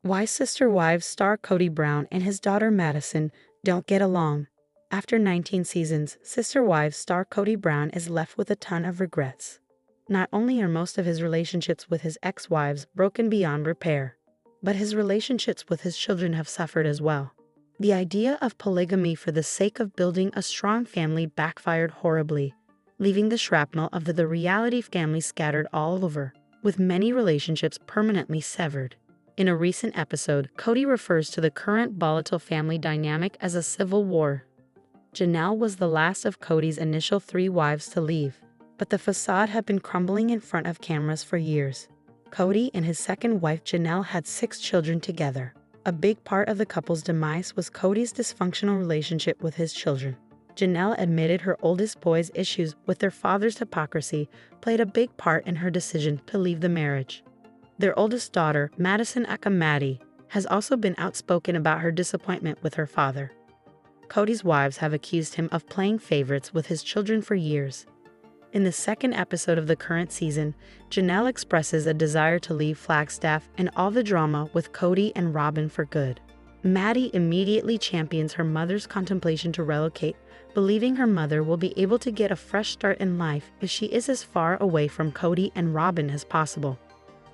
Why Sister Wives star Kody Brown and his daughter Madison don't get along. After 19 seasons, Sister Wives star Kody Brown is left with a ton of regrets. Not only are most of his relationships with his ex-wives broken beyond repair, but his relationships with his children have suffered as well. The idea of polygamy for the sake of building a strong family backfired horribly, leaving the shrapnel of the reality family scattered all over, with many relationships permanently severed. In a recent episode, Kody refers to the current volatile family dynamic as a civil war. Janelle was the last of Kody's initial 3 wives to leave, but the facade had been crumbling in front of cameras for years. Kody and his second wife Janelle had 6 children together. A big part of the couple's demise was Kody's dysfunctional relationship with his children. Janelle admitted her oldest boy's issues with their father's hypocrisy played a big part in her decision to leave the marriage. Their oldest daughter, Madison aka Maddie, has also been outspoken about her disappointment with her father. Kody's wives have accused him of playing favorites with his children for years. In the second episode of the current season, Janelle expresses a desire to leave Flagstaff and all the drama with Kody and Robin for good. Maddie immediately champions her mother's contemplation to relocate, believing her mother will be able to get a fresh start in life if she is as far away from Kody and Robin as possible.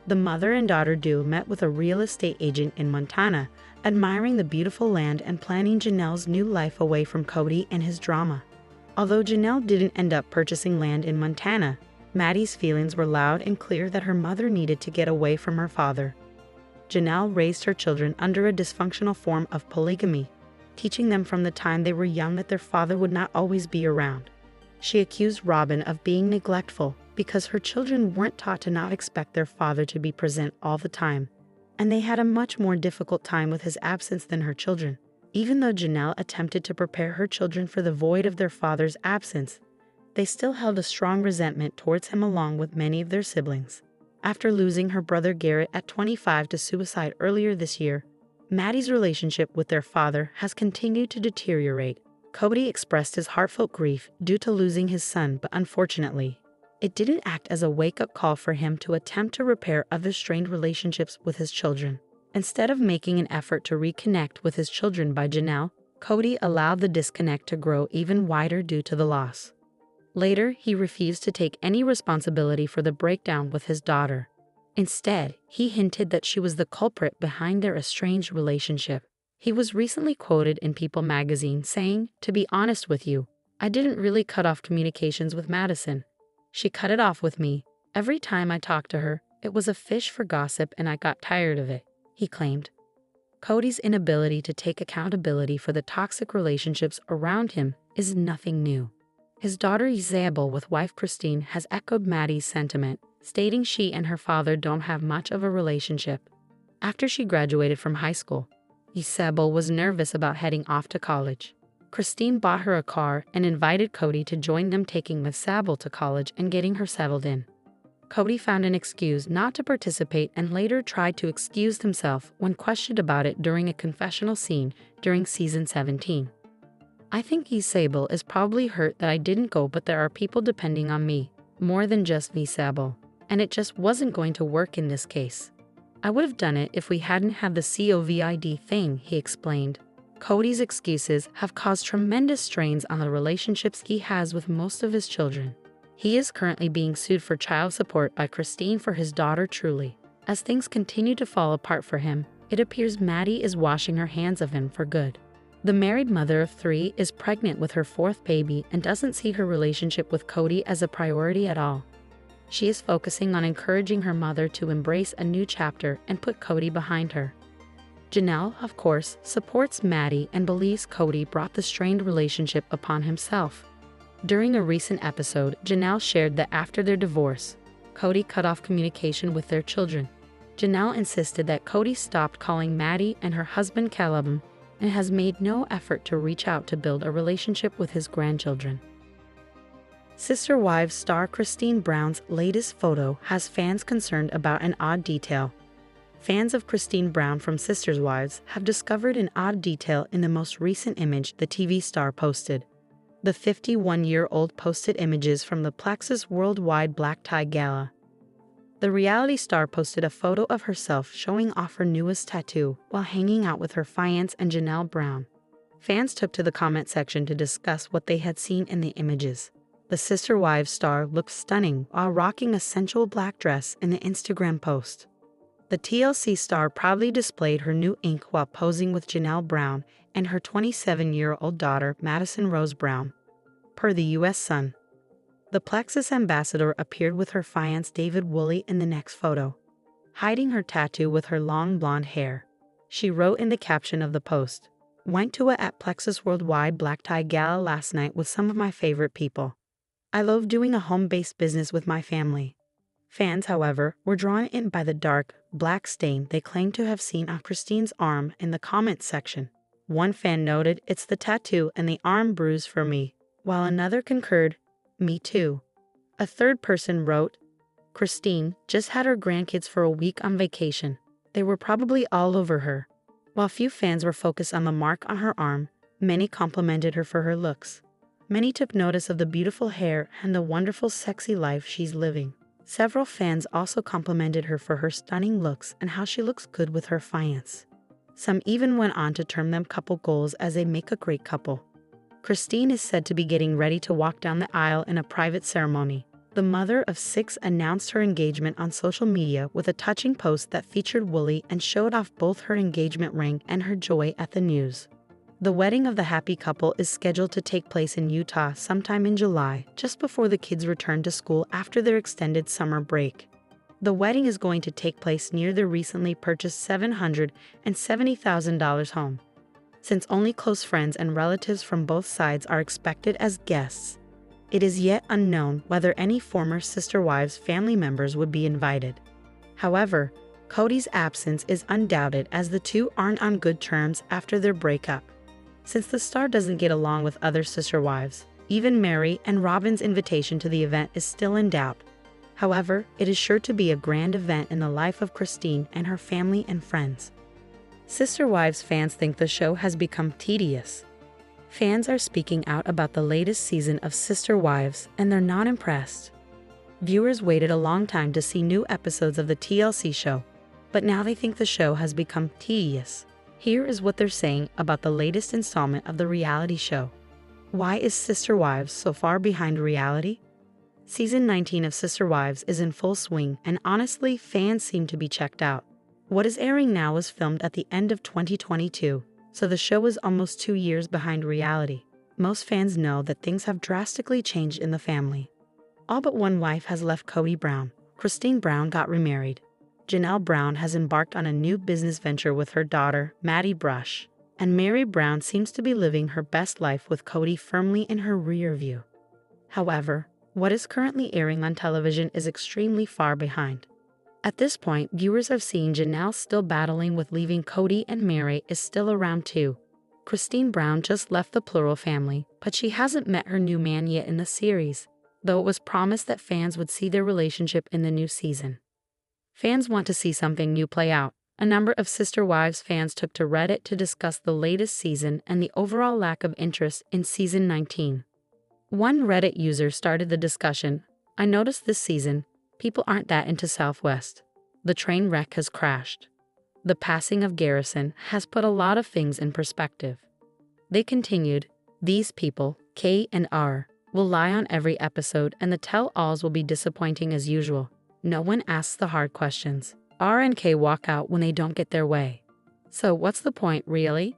The mother and daughter duo met with a real estate agent in Montana, admiring the beautiful land and planning Janelle's new life away from Kody and his drama. Although Janelle didn't end up purchasing land in Montana, Maddie's feelings were loud and clear that her mother needed to get away from her father. Janelle raised her children under a dysfunctional form of polygamy, teaching them from the time they were young that their father would not always be around. She accused Robin of being neglectful because her children weren't taught to not expect their father to be present all the time, and they had a much more difficult time with his absence than her children. Even though Janelle attempted to prepare her children for the void of their father's absence, they still held a strong resentment towards him along with many of their siblings. After losing her brother Garrett at 25 to suicide earlier this year, Maddie's relationship with their father has continued to deteriorate. Kody expressed his heartfelt grief due to losing his son, but unfortunately, it didn't act as a wake-up call for him to attempt to repair other strained relationships with his children. Instead of making an effort to reconnect with his children by Janelle, Kody allowed the disconnect to grow even wider due to the loss. Later, he refused to take any responsibility for the breakdown with his daughter. Instead, he hinted that she was the culprit behind their estranged relationship. He was recently quoted in People magazine saying, "To be honest with you, I didn't really cut off communications with Madison. She cut it off with me. Every time I talked to her, it was a fish for gossip and I got tired of it," he claimed. Kody's inability to take accountability for the toxic relationships around him is nothing new. His daughter Isabel with wife Christine has echoed Maddie's sentiment, stating she and her father don't have much of a relationship. After she graduated from high school, Isabel was nervous about heading off to college. Christine bought her a car and invited Kody to join them taking Isabel to college and getting her settled in. Kody found an excuse not to participate and later tried to excuse himself when questioned about it during a confessional scene during season 17. "I think Isabel is probably hurt that I didn't go, but there are people depending on me, more than just Isabel, and it just wasn't going to work in this case. I would have done it if we hadn't had the COVID thing," he explained. Kody's excuses have caused tremendous strains on the relationships he has with most of his children. He is currently being sued for child support by Christine for his daughter Truly. As things continue to fall apart for him, it appears Maddie is washing her hands of him for good. The married mother of 3 is pregnant with her 4th baby and doesn't see her relationship with Kody as a priority at all. She is focusing on encouraging her mother to embrace a new chapter and put Kody behind her. Janelle, of course, supports Maddie and believes Kody brought the strained relationship upon himself. During a recent episode, Janelle shared that after their divorce, Kody cut off communication with their children. Janelle insisted that Kody stopped calling Maddie and her husband Caleb and has made no effort to reach out to build a relationship with his grandchildren. Sister Wives star Christine Brown's latest photo has fans concerned about an odd detail. Fans of Christine Brown from Sister Wives have discovered an odd detail in the most recent image the TV star posted. The 51-year-old posted images from the Plexus Worldwide Black Tie Gala. The reality star posted a photo of herself showing off her newest tattoo while hanging out with her fiancé and Janelle Brown. Fans took to the comment section to discuss what they had seen in the images. The Sister Wives star looked stunning while rocking a sensual black dress in the Instagram post. The TLC star proudly displayed her new ink while posing with Janelle Brown and her 27-year-old daughter Madison Rose Brown. Per the U.S. Sun, the Plexus ambassador appeared with her fiancé David Woolley in the next photo, hiding her tattoo with her long blonde hair. She wrote in the caption of the post, "Went to a at Plexus Worldwide Black Tie Gala last night with some of my favorite people. I love doing a home-based business with my family." Fans, however, were drawn in by the dark, black stain they claimed to have seen on Christine's arm in the comments section. One fan noted, "It's the tattoo and the arm bruise for me," while another concurred, "Me too." A third person wrote, "Christine just had her grandkids for a week on vacation. They were probably all over her." While few fans were focused on the mark on her arm, many complimented her for her looks. Many took notice of the beautiful hair and the wonderful sexy life she's living. Several fans also complimented her for her stunning looks and how she looks good with her fiancé. Some even went on to term them couple goals as they make a great couple. Christine is said to be getting ready to walk down the aisle in a private ceremony. The mother of 6 announced her engagement on social media with a touching post that featured Woolley and showed off both her engagement ring and her joy at the news. The wedding of the happy couple is scheduled to take place in Utah sometime in July, just before the kids return to school after their extended summer break. The wedding is going to take place near their recently purchased $770,000 home. Since only close friends and relatives from both sides are expected as guests, it is yet unknown whether any former Sister Wives family members would be invited. However, Kody's absence is undoubted as the two aren't on good terms after their breakup. Since the star doesn't get along with other Sister Wives, even Mary and Robin's invitation to the event is still in doubt. However, it is sure to be a grand event in the life of Christine and her family and friends. Sister Wives fans think the show has become tedious. Fans are speaking out about the latest season of Sister Wives, and they're not impressed. Viewers waited a long time to see new episodes of the TLC show, but now they think the show has become tedious. Here is what they're saying about the latest installment of the reality show. Why is Sister Wives so far behind reality? Season 19 of Sister Wives is in full swing, and honestly, fans seem to be checked out. What is airing now was filmed at the end of 2022, so the show is almost 2 years behind reality. Most fans know that things have drastically changed in the family. All but one wife has left Kody Brown. Christine Brown got remarried. Janelle Brown has embarked on a new business venture with her daughter, Maddie Brush, and Mary Brown seems to be living her best life with Kody firmly in her rear view. However, what is currently airing on television is extremely far behind. At this point, viewers have seen Janelle still battling with leaving Kody, and Mary is still around too. Christine Brown just left the Plural family, but she hasn't met her new man yet in the series, though it was promised that fans would see their relationship in the new season. Fans want to see something new play out. A number of Sister Wives fans took to Reddit to discuss the latest season and the overall lack of interest in season 19. One Reddit user started the discussion, "I noticed this season, people aren't that into Southwest. The train wreck has crashed. The passing of Garrison has put a lot of things in perspective." They continued, "These people, K and R, will lie on every episode and the tell-alls will be disappointing as usual. No one asks the hard questions. R and K walk out when they don't get their way. So what's the point, really?"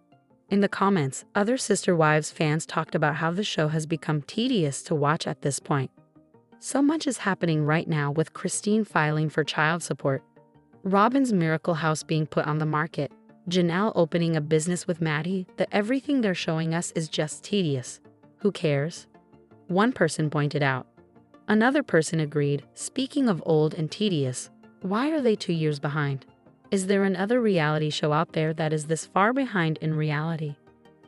In the comments, other Sister Wives fans talked about how the show has become tedious to watch at this point. So much is happening right now, with Christine filing for child support, Robin's Miracle House being put on the market, Janelle opening a business with Maddie, that everything they're showing us is just tedious. Who cares? One person pointed out. Another person agreed, "Speaking of old and tedious, why are they 2 years behind? Is there another reality show out there that is this far behind in reality?"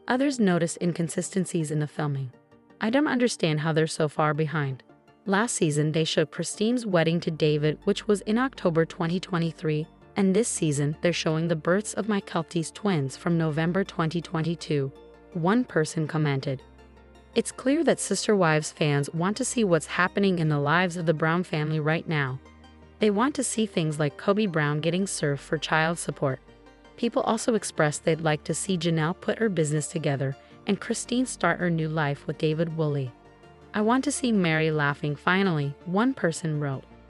Others noticed inconsistencies in the filming. "I don't understand how they're so far behind. Last season they showed Christine's wedding to David, which was in October 2023, and this season they're showing the births of my Kelties twins from November 2022. One person commented. It's clear that Sister Wives fans want to see what's happening in the lives of the Brown family right now. They want to see things like Kody Brown getting served for child support. People also expressed they'd like to see Janelle put her business together and Christine start her new life with David Woolley. I want to see Mary laughing finally, one person wrote.